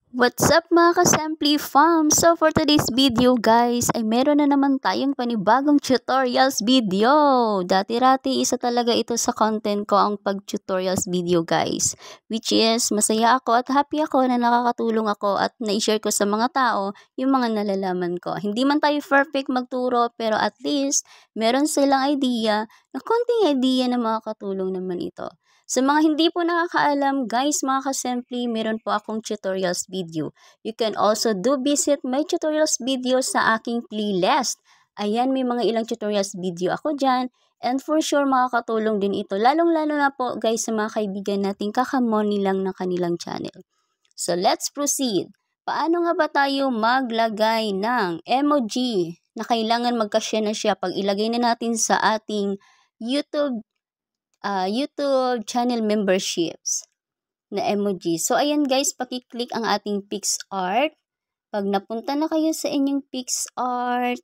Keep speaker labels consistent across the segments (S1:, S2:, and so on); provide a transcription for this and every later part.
S1: What's up mga ka-Simply Fam? So for today's video guys ay meron na naman tayong panibagong tutorials video. Dati-rati isa talaga ito sa content ko ang pag-tutorials video guys. Which is masaya ako at happy ako na nakakatulong ako at na-share ko sa mga tao yung mga nalalaman ko. Hindi man tayo perfect magturo pero at least meron silang idea na konting idea na makakatulong naman ito. Sa mga hindi po nakakaalam, guys, mga ka-Simply, meron po akong tutorials video. You can also visit my tutorials video sa aking playlist. Ayan, may mga ilang tutorials video ako dyan. And for sure, makakatulong din ito. Lalong-lalo na po, guys, sa mga kaibigan nating kakamoni lang ng kanilang channel. So, let's proceed. Paano nga ba tayo maglagay ng emoji na kailangan magkasya na siya pag ilagay na natin sa ating YouTube channel memberships na emoji. So, ayan guys, pakiclick ang ating PicsArt. Pag napunta na kayo sa inyong PicsArt,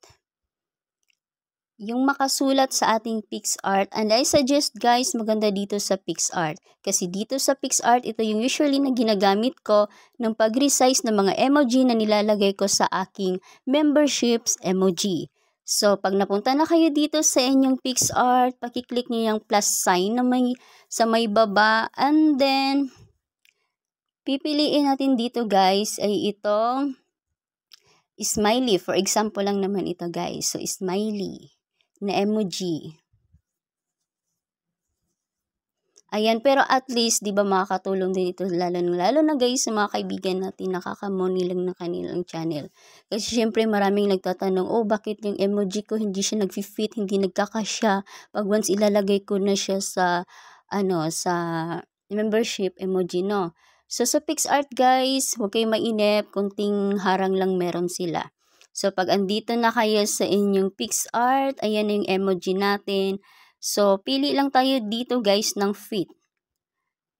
S1: yung makasulat sa ating PicsArt, and I suggest guys, maganda dito sa PicsArt. Kasi dito sa PicsArt, ito yung usually na ginagamit ko ng pag-resize ng mga emoji na nilalagay ko sa aking memberships emoji. So, pag napunta na kayo dito sa inyong PicsArt, pakiclick nyo yung plus sign na sa may baba. And then, pipiliin natin dito guys ay itong smiley. For example lang naman ito guys. So, smiley na emoji. Ayan, pero at least, di ba makakatulong din ito lalo na guys sa mga kaibigan natin nakakamoni lang ng kanilang channel. Kasi syempre maraming nagtatanong, oh bakit yung emoji ko hindi siya nag-fit, hindi nagkakasya pag once ilalagay ko na siya sa, sa membership emoji, no? So sa PicsArt guys, huwag kayong mainip, kunting harang lang meron sila. So pag andito na kayo sa inyong PicsArt, ayan yung emoji natin. So, pili lang tayo dito guys ng fit.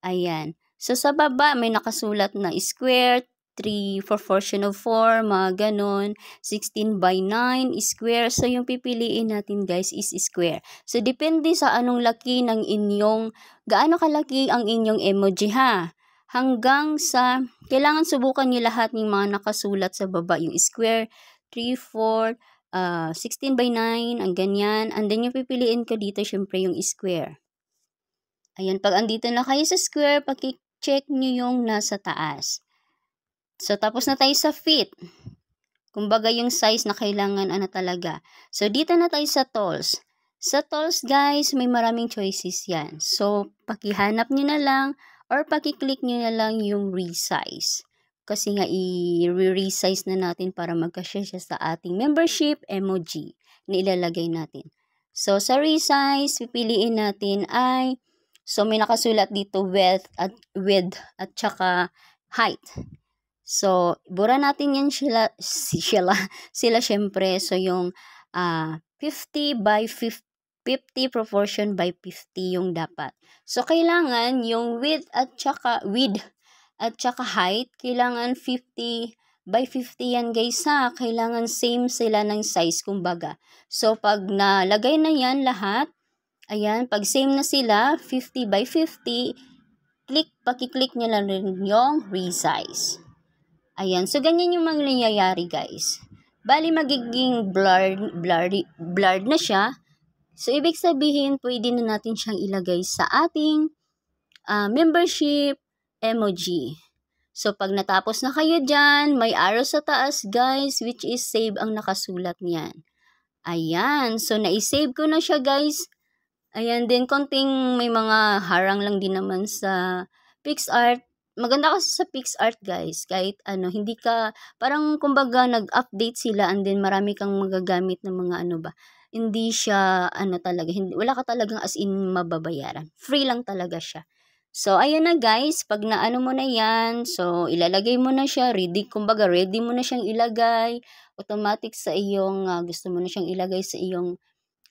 S1: Ayan. So, sa baba may nakasulat na square, 3 proportion of 4, mga ganon, 16 by 9, square. So, yung pipiliin natin guys is square. So, depende sa anong laki ng inyong, gaano kalaki ang inyong emoji ha. Hanggang sa, kailangan subukan nyo lahat ng mga nakasulat sa baba. Yung square, 3, 4, 16 by 9, ang ganyan. And then, yung pipiliin ko dito, syempre, yung square. Ayan, pag andito na kayo sa square, paki-check nyo yung nasa taas. So, tapos na tayo sa fit. Kumbaga, yung size na kailangan, talaga. So, dito na tayo sa tools. Sa tools, guys, may maraming choices yan. So, pakihanap nyo na lang, or paki-click nyo na lang yung resize. Kasi nga, i-resize na natin para magkasya siya sa ating membership emoji na ilalagay natin. So, sa resize, pipiliin natin ay, so may nakasulat dito width at saka height. So, bura natin yan sila syempre. So, yung 50 by 50 proportion by 50 yung dapat. So, kailangan yung width at saka height, kailangan 50 by 50 yan guys ha. Kailangan same sila ng size kumbaga. So, pag nalagay na yan lahat, ayan, pag same na sila, 50 by 50, paki-click nyo lang rin yung resize. Ayan, so ganyan yung mangyayari guys. Bali, magiging blurred na siya. So, ibig sabihin, pwede na natin siyang ilagay sa ating membership emoji. So, pag natapos na kayo dyan, may arrow sa taas, guys, which is save ang nakasulat niyan. Ayan. So, na-save ko na siya, guys. Ayan din, konting may mga harang lang din naman sa PicsArt. Maganda kasi sa PicsArt, guys. Kahit hindi ka, parang kumbaga nag-update sila and then marami kang magagamit ng mga hindi siya, talaga, wala ka talagang as in mababayaran. Free lang talaga siya. So, ayan na guys, pag naano mo na yan, so, ilalagay mo na siya, ready mo na siyang ilagay, automatic sa iyong, gusto mo na siyang ilagay sa iyong,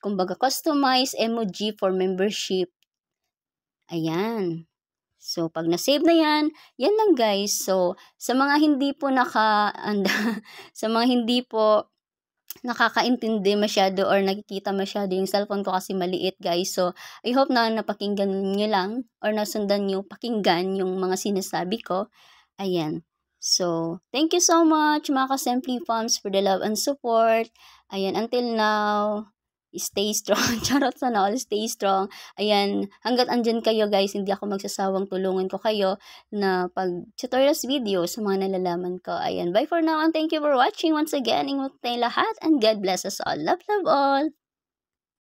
S1: kumbaga, customize emoji for membership. Ayan. So, pag na-save na yan, yan lang guys. So, sa mga hindi po sa mga hindi po nakakaintindi masyado or nakikita masyado yung cellphone ko kasi maliit guys. So, I hope na napakinggan nyo lang or nasundan nyo pakinggan yung mga sinasabi ko. Ayan. So, thank you so much mga ka-Simply Farms for the love and support. Ayan, until now, stay strong. Charot, sana all, stay strong. Ayan, hanggat andyan kayo guys, hindi ako magsasawang tulungan ko kayo na pag tutorials video sa mga nalalaman ko. Ayan, bye for now and thank you for watching once again. Ingat tayong lahat and God bless us all. Love, love all.